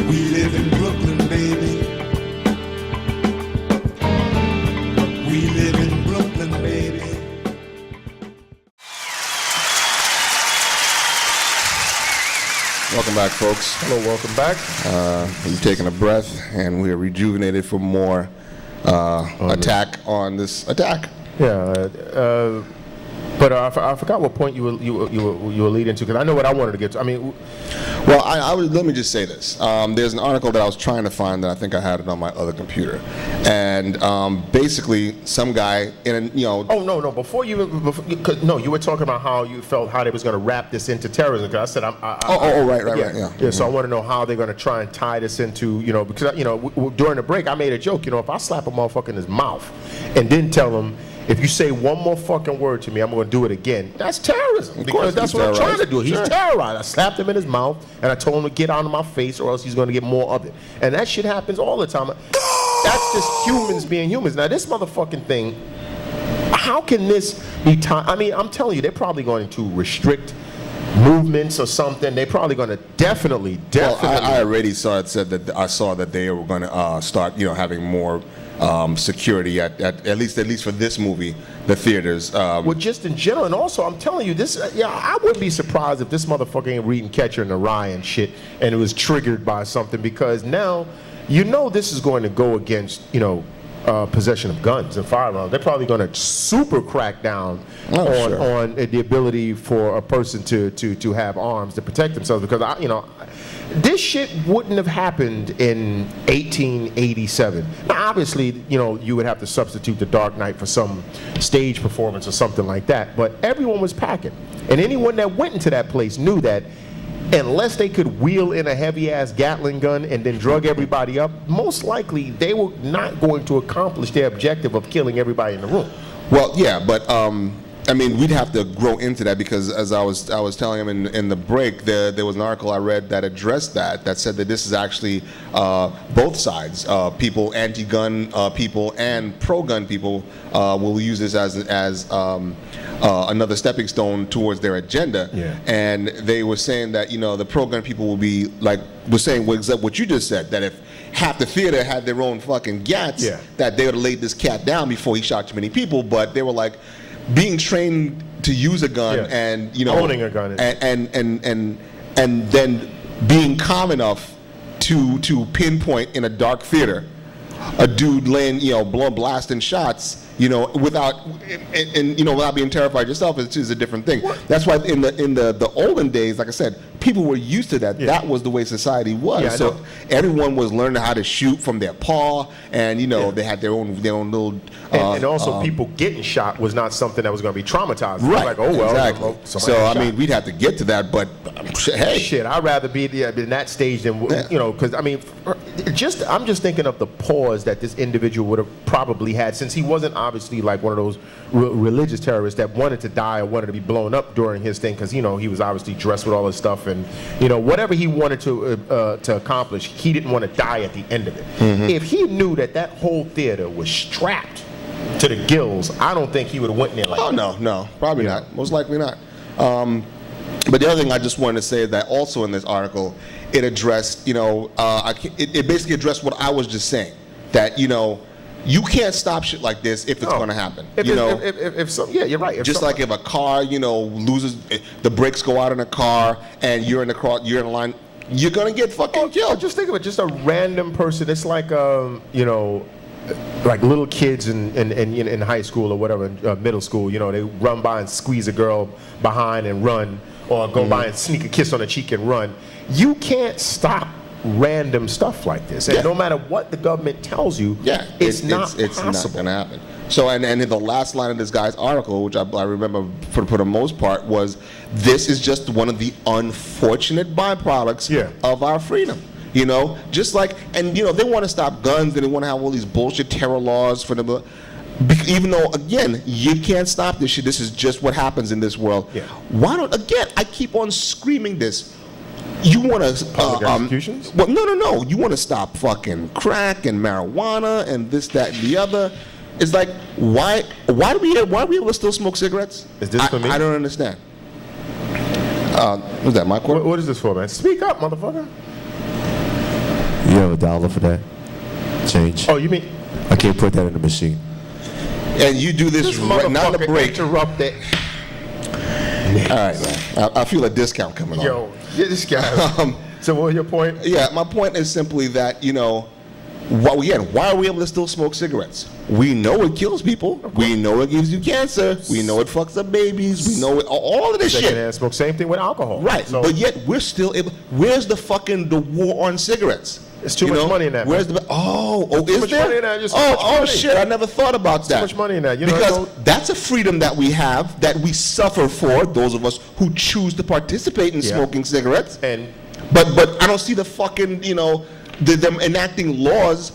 We live in Brooklyn, baby. We live in Brooklyn, baby. Welcome back, folks. Hello, welcome back. We've taken a breath, and we are rejuvenated for more attack on this attack. Yeah, but I forgot what point you were leading to, because I know what I wanted to get to. I mean, well, let me just say this. There's an article that I was trying to find that I think I had it on my other computer, and basically some guy Oh no! Before you were talking about how you felt how they was going to wrap this into terrorism. Because I said right. Yeah. So I want to know how they're going to try and tie this into because during the break I made a joke. If I slap a motherfucker in his mouth and didn't tell him, if you say one more fucking word to me, I'm going to do it again. That's terrorism. Because that's what I'm trying to do. He's terrorized. I slapped him in his mouth, and I told him to get out of my face, or else he's going to get more of it. And that shit happens all the time. That's just humans being humans. Now, this motherfucking thing, how can this be tied? I mean, I'm telling you, they're probably going to restrict movements or something. They're probably going to definitely. Well, I already saw that they were going to start, having more security at least for this movie, the theaters. Well, just in general, and also I'm telling you this. I wouldn't be surprised if this motherfucker ain't reading Catcher in the Rye and shit, and it was triggered by something, because now this is going to go against possession of guns and firearms. They're probably going to super crack down on the ability for a person to have arms to protect themselves, because this shit wouldn't have happened in 1887. Now, obviously, you would have to substitute The Dark Knight for some stage performance or something like that, but everyone was packing. And anyone that went into that place knew that unless they could wheel in a heavy-ass Gatling gun and then drug everybody up, most likely they were not going to accomplish their objective of killing everybody in the room. Well, yeah, but I mean, we'd have to grow into that, because as I was telling him in the break, there was an article I read that addressed that said that this is actually both sides, people, anti-gun people and pro-gun people will use this as another stepping stone towards their agenda. Yeah. And they were saying that the pro-gun people will be saying what you just said, that if half the theater had their own fucking gats, that they would have laid this cat down before he shot too many people, but they were like, being trained to use a gun and owning a gun and then being calm enough to pinpoint in a dark theater a dude laying blasting shots without being terrified yourself is a different thing. That's why in the olden days, like I said, people were used to that. That was the way society was. So everyone was learning how to shoot from their paw, and they had their own little. And also, people getting shot was not something that was going to be traumatizing. Right. Like, oh well. Exactly. So I mean, we'd have to get to that, but hey, shit, I'd rather be in that stage than because I mean, I'm just thinking of the pause that this individual would have probably had, since he wasn't obviously like one of those religious terrorists that wanted to die or wanted to be blown up during his thing, because he was obviously dressed with all this stuff, and whatever he wanted to accomplish, he didn't want to die at the end of it. Mm-hmm. If he knew that whole theater was strapped to the gills, I don't think he would have went in there like that. No, probably not. Most likely not. But the other thing I just wanted to say is that also in this article, it addressed, it basically addressed what I was just saying, that you can't stop shit like this if it's going to happen. You're right. Just like if a car, loses, the brakes go out in a car, and you're in the line, you're gonna get fucking killed. Just think of it, just a random person. It's like like little kids in high school or whatever, middle school. They run by and squeeze a girl behind and run, or go by and sneak a kiss on the cheek and run. You can't stop random stuff like this, and no matter what the government tells you, it's not going to happen. So, and the last line of this guy's article, which I remember for the most part, was, this is just one of the unfortunate byproducts of our freedom. Just like, and they want to stop guns, and they want to have all these bullshit terror laws for them. Even though, again, you can't stop this shit. This is just what happens in this world. Why don't, again, I keep on screaming this. You want to public executions? Well, no. You want to stop fucking crack and marijuana and this, that, and the other. It's like, why are we able to still smoke cigarettes? Is this for me? I don't understand. Was that my question? What is this for, man? Speak up, motherfucker. You have $1 for that? Change. Oh, you mean? I can't put that in the machine. And you do this right now in the break. Interrupt it. All right, man. I feel a discount coming on. Yo, this guy. So what was your point? Yeah, my point is simply that, why are we able to still smoke cigarettes? We know it kills people. We know it gives you cancer. We know it fucks up babies. We know it, all of this shit. Secondhand smoke. Same thing with alcohol. Right, So, but yet we're still able. Where's the war on cigarettes? There's too much money in that. Where's man. is much there? money in that, just too much money. Shit! I never thought about that. Too much money in that. Because that's a freedom that we have, that we suffer for. Those of us who choose to participate in smoking cigarettes. But I don't see the fucking them enacting laws,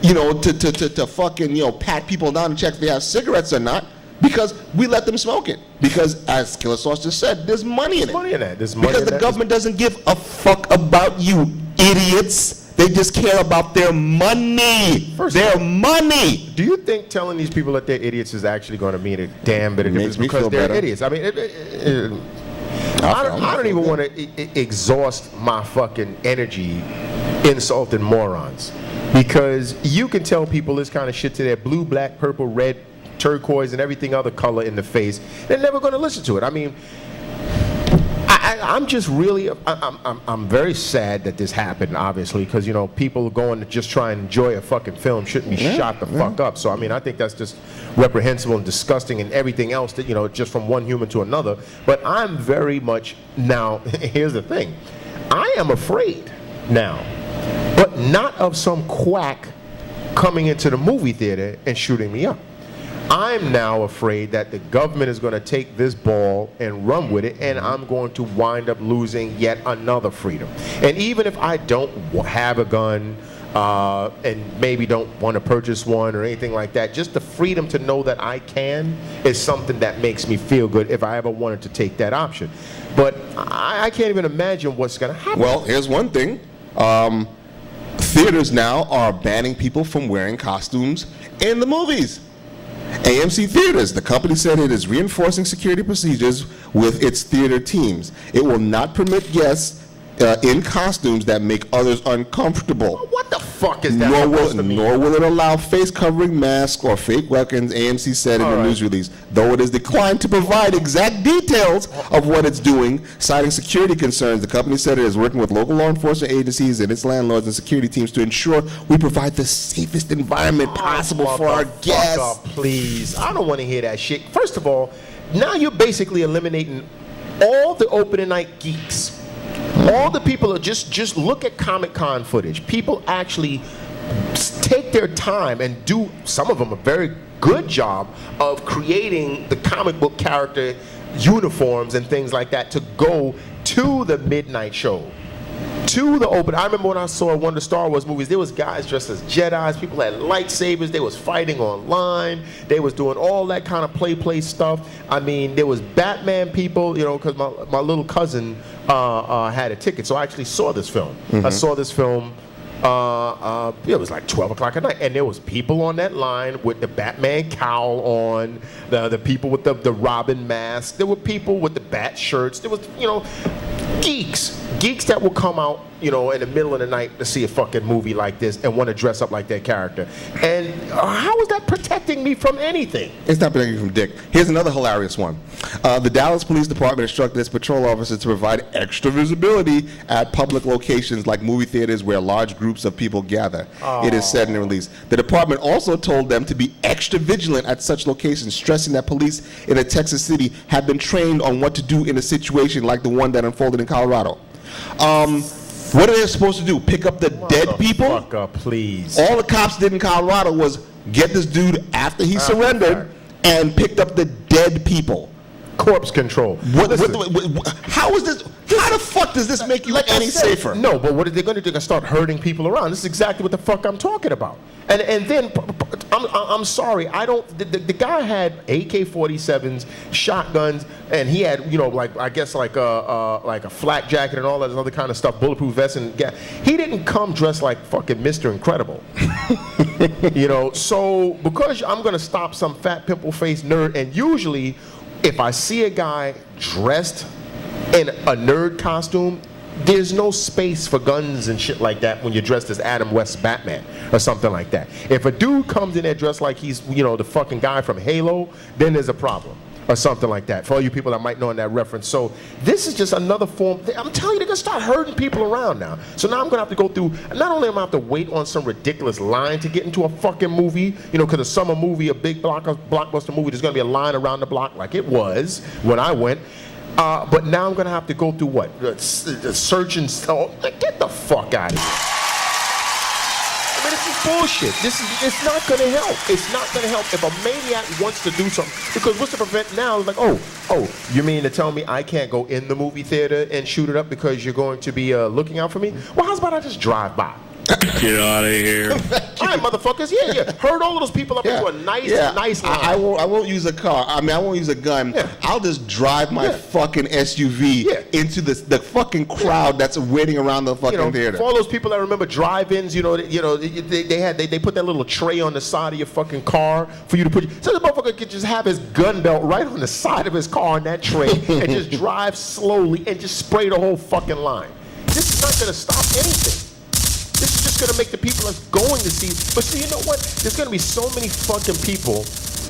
to fucking pat people down and check if they have cigarettes or not. Because we let them smoke it. Because, as Killer Sauce just said, there's money in it. Because the government doesn't give a fuck about you idiots. They just care about their money. Money. Do you think telling these people that they're idiots is actually going to mean a damn bit of difference because they're idiots? I mean, I don't even want to exhaust my fucking energy insulting morons. Because you can tell people this kind of shit to their blue, black, purple, red, turquoise, and everything other color in the face. They're never going to listen to it. I mean, I'm just really, I'm very sad that this happened, obviously, because, people going to just try and enjoy a fucking film shouldn't be shot the fuck up. So, I mean, I think that's just reprehensible and disgusting and everything else that, just from one human to another. But I'm very much, now, here's the thing. I am afraid now, but not of some quack coming into the movie theater and shooting me up. I'm now afraid that the government is going to take this ball and run with it, and I'm going to wind up losing yet another freedom. And even if I don't have a gun and maybe don't want to purchase one or anything like that, just the freedom to know that I can is something that makes me feel good if I ever wanted to take that option. But I can't even imagine what's going to happen. Well, here's one thing. Theaters now are banning people from wearing costumes in the movies. AMC Theaters, the company said it is reinforcing security procedures with its theater teams. It will not permit guests in costumes that make others uncomfortable. What the fuck is that supposed to mean? Nor will it allow face covering masks or fake weapons, AMC said in a news release. Though it has declined to provide exact details of what it's doing, citing security concerns, the company said it is working with local law enforcement agencies and its landlords and security teams to ensure we provide the safest environment possible for our guests. Up, please. I don't want to hear that shit. First of all, now you're basically eliminating all the opening night geeks. All the people are just look at Comic-Con footage. People actually take their time and do, some of them, a very good job of creating the comic book character uniforms and things like that to go to the midnight show. To the open. I remember when I saw one of the Star Wars movies, there was guys dressed as Jedis, people had lightsabers, they was fighting online, they was doing all that kind of play stuff. I mean, there was Batman people, because my little cousin had a ticket, so I actually saw this film. I saw this film, it was like 12 o'clock at night, and there was people on that line with the Batman cowl on, the people with the Robin mask, there were people with the Bat shirts, there was, geeks that will come out, in the middle of the night to see a fucking movie like this and want to dress up like their character. And how is that protecting me from anything? It's not protecting you from dick. Here's another hilarious one. The Dallas Police Department instructed its patrol officers to provide extra visibility at public locations like movie theaters where large groups of people gather. It is said in the release. The department also told them to be extra vigilant at such locations, stressing that police in a Texas city have been trained on what to do in a situation like the one that unfolded in Colorado. What are they supposed to do? Pick up the dead people? Fuck up, please. All the cops did in Colorado was get this dude after he surrendered and picked up the dead people. Corpse control. How is this? How the fuck does this make you any safer? No, but what are they going to do? They're going to start herding people around. This is exactly what the fuck I'm talking about. And then I'm sorry, I don't. The guy had AK-47s, shotguns, and he had I guess like a flak jacket and all that other kind of stuff, bulletproof vest and he didn't come dressed like fucking Mr. Incredible. So because I'm going to stop some fat pimple-faced nerd, and usually if I see a guy dressed in a nerd costume, there's no space for guns and shit like that when you're dressed as Adam West's Batman or something like that. If a dude comes in there dressed like he's, you know, the fucking guy from Halo, then there's a problem. Or something like that, for all you people that might know in that reference. So this is just another form. I'm telling you, they're gonna start herding people around now. So now I'm gonna have to go through, not only am I have to wait on some ridiculous line to get into a fucking movie, you know, because a summer movie, a big blockbuster movie, there's gonna be a line around the block like it was when I went. But now I'm gonna have to go through what? Search and get the fuck out of here. I mean, this is bullshit. It's not going to help. It's not going to help if a maniac wants to do something. Because what's to prevent now? It's like, oh, you mean to tell me I can't go in the movie theater and shoot it up because you're going to be looking out for me? Well, how's about I just drive by? Get out of here. All right, motherfuckers. Yeah. Herd all of those people up into a nice line. I won't use a car. I mean, I won't use a gun. Yeah. I'll just drive my fucking SUV into the fucking crowd that's waiting around the fucking theater. For all those people that remember drive-ins, they put that little tray on the side of your fucking car for you to put. So the motherfucker could just have his gun belt right on the side of his car on that tray and just drive slowly and just spray the whole fucking line. This is not going to stop anything. This is just going to make the people that's going to see. But see, you know what? There's going to be so many fucking people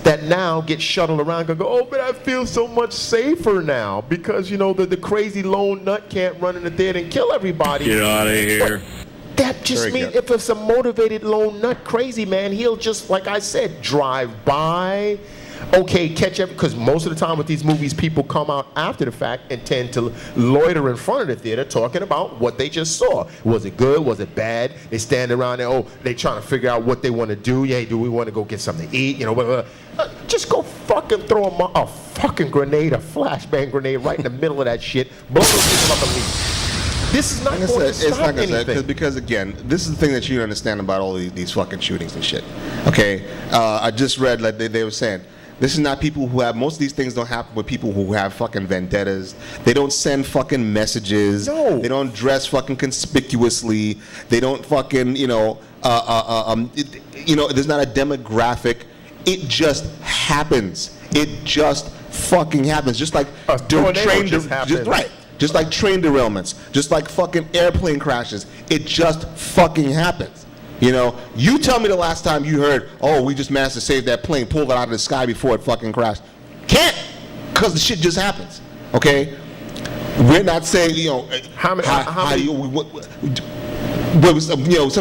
that now get shuttled around and go, oh, but I feel so much safer now because, you know, the crazy lone nut can't run in the theater and kill everybody. Get out of here. But that just means if it's a motivated lone nut crazy man, he'll just, like I said, drive by. Okay, catch every, because most of the time with these movies, people come out after the fact and tend to loiter in front of the theater talking about what they just saw. Was it good? Was it bad? They stand around there, they trying to figure out what they want to do. Yeah, do we want to go get something to eat? You know, just go fucking throw a fucking grenade, a flashbang grenade right in the middle of that shit. Blow those people up and leave. This is not going to stop anything. Because again, this is the thing that you understand about all these fucking shootings and shit. Okay, I just read like they were saying. This is not people who have, most of these things don't happen with people who have fucking vendettas. They don't send fucking messages. No. They don't dress fucking conspicuously. They don't fucking, there's not a demographic. It just happens. It just fucking happens. Just like train just like train derailments. Just like fucking airplane crashes. It just fucking happens. You know, you tell me the last time you heard, oh, we just managed to save that plane, pulled it out of the sky before it fucking crashed. Can't, because the shit just happens, okay? We're not saying, some of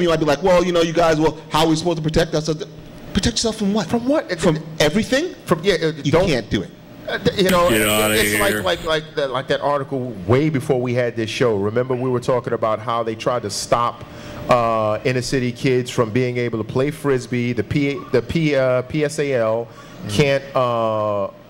you might be like, well, you guys, how are we supposed to protect ourselves? Protect yourself from what? From what? From everything? You can't do it. Get out of it's here. like that article way before we had this show. Remember we were talking about how they tried to stop inner city kids from being able to play frisbee. The PSAL can't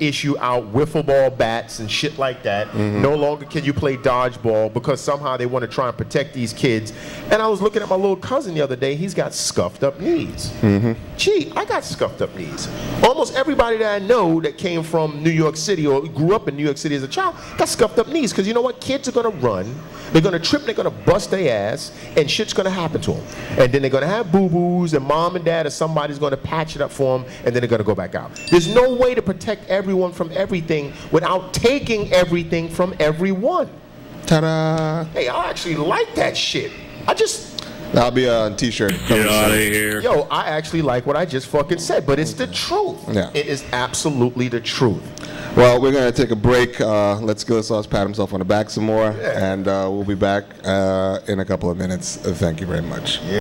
issue out wiffle ball bats and shit like that. Mm-hmm. No longer can you play dodgeball because somehow they want to try and protect these kids. And I was looking at my little cousin the other day. He's got scuffed up knees. Mm-hmm. Gee, I got scuffed up knees. Almost everybody that I know that came from New York City or grew up in New York City as a child got scuffed up knees because you know what? Kids are going to run. They're going to trip, they're going to bust their ass, and shit's going to happen to them. And then they're going to have boo-boos, and mom and dad or somebody's going to patch it up for them, and then they're going to go back out. There's no way to protect everyone from everything without taking everything from everyone. Ta-da! Hey, I actually like that shit. That'll be a t-shirt. Get out of here. Yo, I actually like what I just fucking said, but it's the truth. Yeah. It is absolutely the truth. Well, we're going to take a break. Let's go. So let's pat himself on the back some more, and we'll be back in a couple of minutes. Thank you very much. Yeah.